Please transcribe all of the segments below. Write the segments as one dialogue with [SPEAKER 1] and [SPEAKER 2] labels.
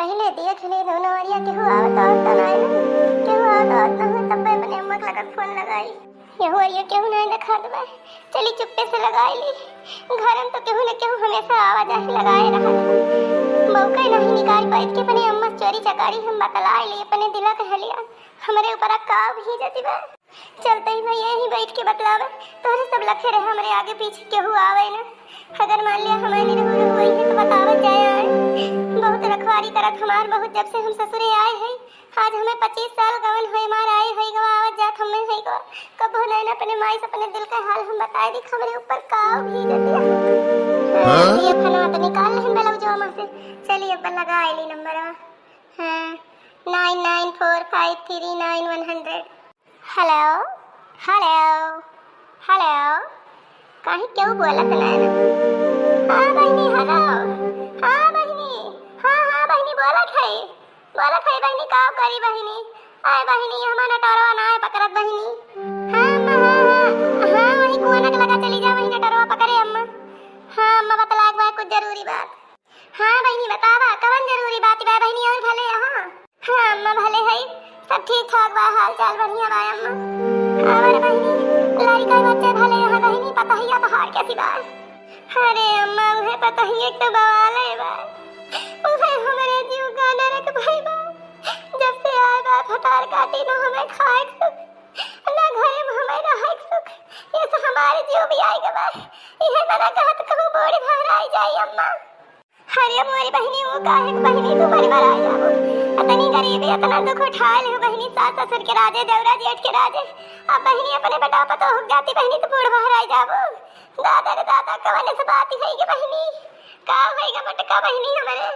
[SPEAKER 1] पहले देख ले दोनों ओरिया केहू आवत आवत ना है, केहू आवत आवत ना है, तब मैंने अम्मा के लगत फोन लगाई। यहू ओरिया केहू नहीं देखा दबा, चली चुप्पे से लगाई ली। घर में तो केहू न केहू हमेशा आवाजाही लगाए रहा। मौका नहीं निकाल पाई के अपने अम्मा चोरी चकारी हम बतलाई ली, अपने दिला कह लिया हमारे ऊपर का भी जाती बा। चलते ही मैं यहीं बैठ के बतलावे, तोरे सब लखे रहे हमारे आगे पीछे केहू आवे ना। अगर मान लिया हमारे निरहुर हुई है तो बतावत जाए आए। बहुत रखवारी करत हमार बहुत जब से हम ससुरे आए हैं। आज हमें 25 साल गवन हुए मार आए है गवावत जात हमें है गवा। कब हो नहीं अपने माई से अपने दिल का हाल हम बताए दी हमारे ऊपर का भी जाती। ये फना तो निकाल ले बेलौ जो मां से। चलिए अब लगा आईली नंबर। हां 9945399100। हेलो हेलो हेलो कहीं क्यों बोलत नहीं ना? हाँ बहनी हेलो। हाँ बहनी, हाँ बहनी बोलत है बहनी। का करी बहनी? आए बहनी हमारा टरवा ना है पकड़त बहनी। हाँ वही कुआं नक लगा चली जा, वही टरवा पकड़े अम्मा। हाँ अम्मा बतला एक बार कुछ जरूरी बात। हाँ बहनी बतावा कवन जरूरी बात बा बहनी? और भले यहाँ? हाँ अम्मा भले है, सब ठीक ठाक बा, हाल चाल बढ़िया बा अम्मा। और बहनी लड़का बच्चे भले यहाँ बहनी? पता ही पहाड़ कैसी बा? अरे अम्मा उन्हें पता ही एक तो बवाल है बा, उन्हें हमारे जीव का नरक भाई बा। जब से आए बा फटार काटी ना हमें खाए सुख, ना घरे में हमें रहे सुख। ये तो हमारे जीव भी आएगा बा, इन्हें बना कहत कहूँ बोड़ी भर आई जाए अम्मा। अरे मोरी बहनी वो काहे बहनी तुम्हारी मर आ जाओ, इतनी गरीबी इतना दुख उठा ले बहनी। सास ससुर के राजे देवरा जेठ के राजे, अब बहनी अपने बेटा पतो हो जाती बहनी तो बूढ़ बाहर आ जाओ। दादा रे दादा कवने से बात है कि बहनी का होएगा मटका बहनी हमारे।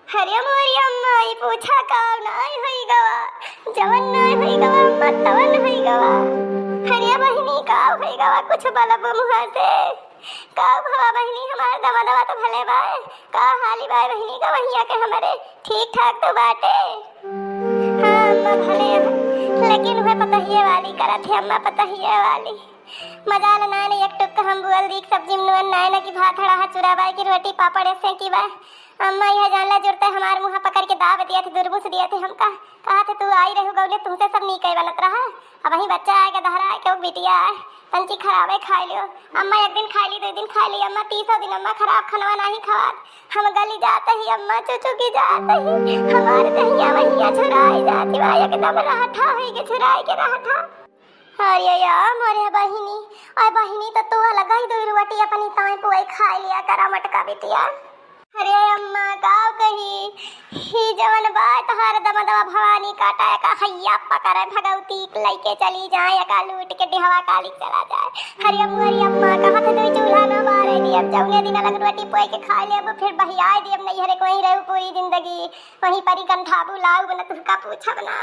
[SPEAKER 1] अरे मोरी अम्मा ये पूछा का नहीं होई गवा, जवन नहीं होई गवा अम्मा तवन होई गवा। अरे बहनी का होई गवा कुछ बलब मुंह से का भवा बहनी? हमार दवा दवा तो भले बाए, का हाली बाए बहनी का वहिया के हमारे ठीक ठाक तो बाटे। हाँ अम्मा भले लेकिन वह पता ही वाली करत है अम्मा, पता ही वाली मजाल ना ने एक टुक हम बुअल दी सब्जी में ना ना की भात हड़ा चुरा बाई की रोटी पापड़ ऐसे की बा। अम्मा यह जानला जुड़ते हमार मुंह पकड़ के दाव दिया थे, दुर्बुस दिया थे हमका। कहा थे तू आई रहू गौले तुमसे सब नी कई बनत रहा। अब वही बच्चा आएगा दहरा है क्यों बिटिया है पंची खराबे खा लियो। अम्मा एक दिन खा ली 2 दिन खा ली अम्मा, 30 दिन अम्मा खराब खाना नहीं खवात। हम गली जाते ही अम्मा चुचू की जाते ही हमारे दहिया वहिया छुराई जाती बा, एकदम राठा है के छुराई के राठा। अरे यार मोरे बहिनी, ओए बहिनी तो तू लगा ही 2 रोटी अपनी ताई पुई खा लिया करा मटका बिटिया। अरे अम्मा गाँव कही ही जवन बात हर दम दवा भवानी काटा का हैया पकड़ भगवती लइके चली जाए का लूट के डिहवा काली चला जाए। अरे अम्मा कहा थे तू चूल्हा ना बारे दी, अब जौने दिन अलग रोटी पोए के खा ले अब फिर बहियाए दी। अब नहीं हरे कोई रहू पूरी जिंदगी वहीं परी कंठाबू लाऊ बना तुमका पूछा बना।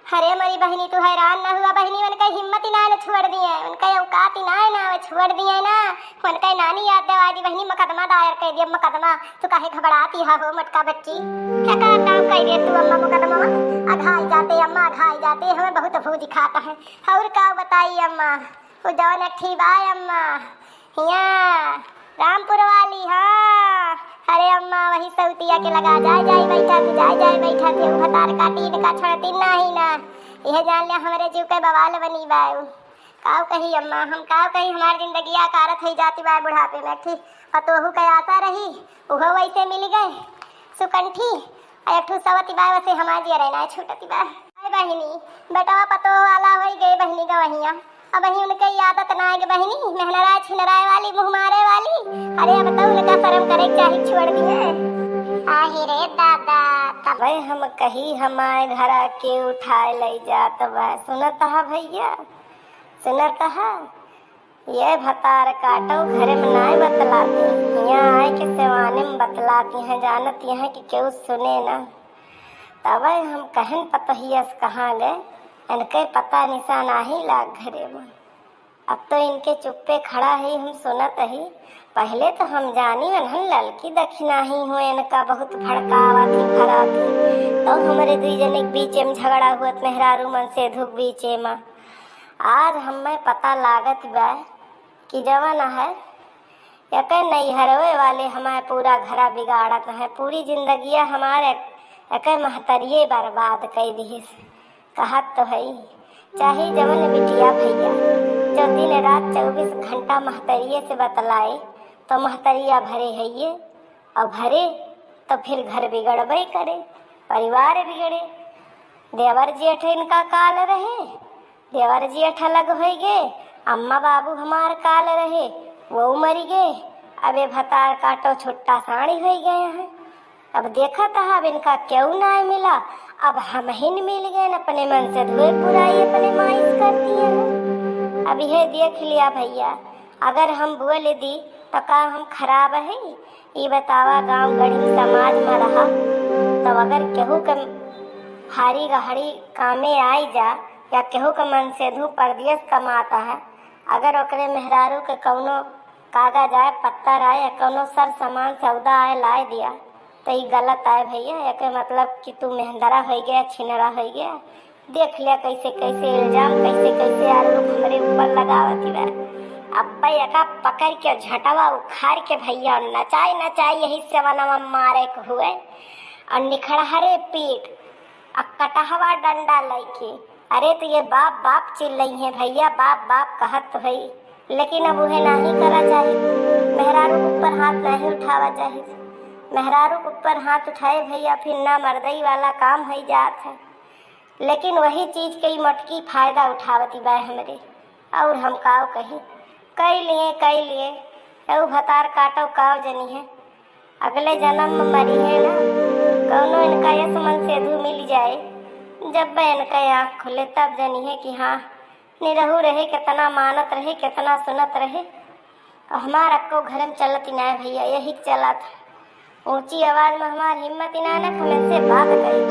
[SPEAKER 1] अरे मेरी बहनी तू हैरान ना हुआ बहनी, उनका हिम्मत ही ना छोड़ दिए, उनका औकात ही ना छोड़ दिए ना। उनका नानी याद दवा दी बहनी, मुकदमा दायर कर दिया। मुकदमा तू काहे घबराती हो मटका बच्ची? क्या काम कर दिया तू अम्मा? मुकदमा अघाई जाते अम्मा, अघाई जाते हमें बहुत भूख दिखाता है। और का बताइए अम्मा? वो जवन अठी बाय अम्मा यहाँ रामपुर वाली। हाँ अरे अम्मा वही सौतिया के लगा जाए बैठा थे, जाए बैठा थे वो भतार काटी का छोड़ती नहीं ना। यह जान लिया हमारे जीव के बवाल बनी बाय। काव कही अम्मा हम काव कही हमारी जिंदगी आकारत ही जाती बाय बुढ़ापे में। ठीक पतोहू का आशा रही उहो वैसे मिल गए सुकंठी एक सवती बाय वैसे हमारी रहना छूटती बाय। बहनी बेटवा पतो वाला हो गए बहनी का वहिया, अब वही उनकी आदत ना है बहनी मेहनराय छिनराय वाली मुँह मारे वाली। अरे अब तो उनका शर्म करे चाहे छोड़ दिए। आही रे दादा तब हम कही हमारे घर के उठाए ले जात बा। सुनत हा भैया सुनत हा? ये भतार काटो घर में ना बतलाती, यहाँ आए के सेवाने में बतलाती हैं, जानती हैं कि क्यों सुने ना। तब हम कहन पतहियस कहाँ गए, इनके पता निशाना ही लाग घरे में। अब तो इनके चुप्पे खड़ा ही हम सुनत ही। पहले तो हम जानी उन्हन ललकी दक्षिणा ही हुए इनका बहुत भड़कावा थी भरा थी, तो हमारे 2 जने के बीच में झगड़ा हुआ मेहरारू मन से धुक बीचे में। आज हमें पता लागत बा कि जवन है एक नैहरवे वाले हमारे पूरा घरा बिगाड़त है। पूरी जिंदगी हमारे एकर महतरिये बर्बाद कई दिहिस। कहत तो है चाहे जवन बिटिया भैया जो दिन रात 24 घंटा महतरिये से बतलाए तो महतरिया भरे है ये, और भरे तो फिर घर बिगड़बे करे, परिवार बिगड़े। देवर जेठ इनका काल रहे, देवर जेठ अलग हो गए, अम्मा बाबू हमार काल रहे वो मरी गए, अब ये भतार काटो छुट्टा साड़ी हो गए हैं। अब देखा था अब इनका क्यों ना मिला, अब हम ही मिल गए, अपने मन से धोए पुराई अपने माइस करती है। अब यह देख लिया भैया, अगर हम बोल दी तो का हम खराब है? ये बतावा गांव गढ़ी समाज में रहा तो अगर केहू के हारी गहरी कामे आई जा या केहू के मन से धू परदेश कमाता है, अगर ओकरे मेहरारू के कौनो कागज आए पत्थर आए या कौनो सर सामान सौदा आए लाए दिया तो ये गलत आए भैया। एक मतलब कि तू मेहंदरा हो गया, छिनरा हो गया। देख लिया कैसे कैसे इल्जाम कैसे कैसे आरोप हमारे ऊपर लगावती बा। अब एका पकड़ के झटवा उखाड़ के भैया नचाई नचाई यही से वनवा मारे के हुए और निखड़हरे पीठ और कटहवा डंडा लेके। अरे तो ये बाप बाप चिल्लई है भैया, बाप बाप कहत तो है, लेकिन अब उन्हें नहीं करा चाहिए। मेहरारू के ऊपर हाथ नहीं उठावा चाहिए। मेहरारू के ऊपर हाथ उठाए भैया फिर ना मर्दई वाला काम हो जात है। लेकिन वही चीज के मटकी फायदा उठावती बा हमरे, और हम काव कही कई लिए और भतार काटो काव जनी है, अगले जन्म में मरी है ना, कौनो इनका यस मन से धू मिल जाए। जब इनका आँख खुले तब जनी है कि हाँ निरहू रहे, कितना मानत रहे, कितना सुनत रहे। और हमारा को घर में चलत ना भैया, यही चला था। ऊंची आवाज में हमारी हिम्मत ना न हमें से बात करी।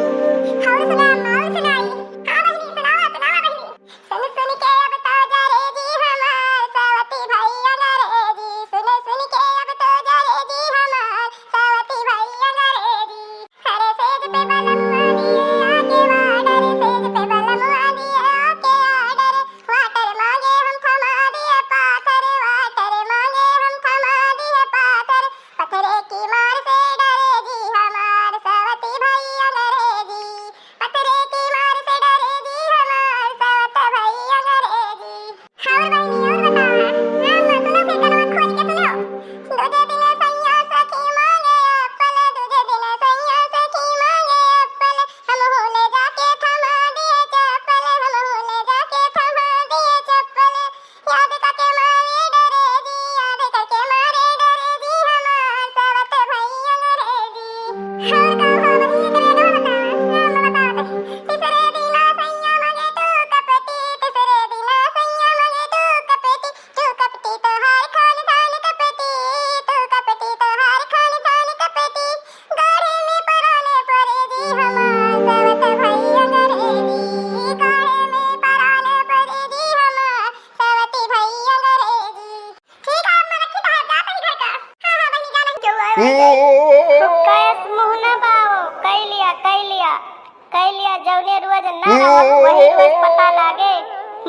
[SPEAKER 1] कैलिया जौने रोज ना वही रोज पता लागे,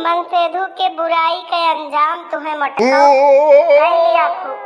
[SPEAKER 1] मन से धू के बुराई के अंजाम तुम्हें मटकाओ। कैलिया खूब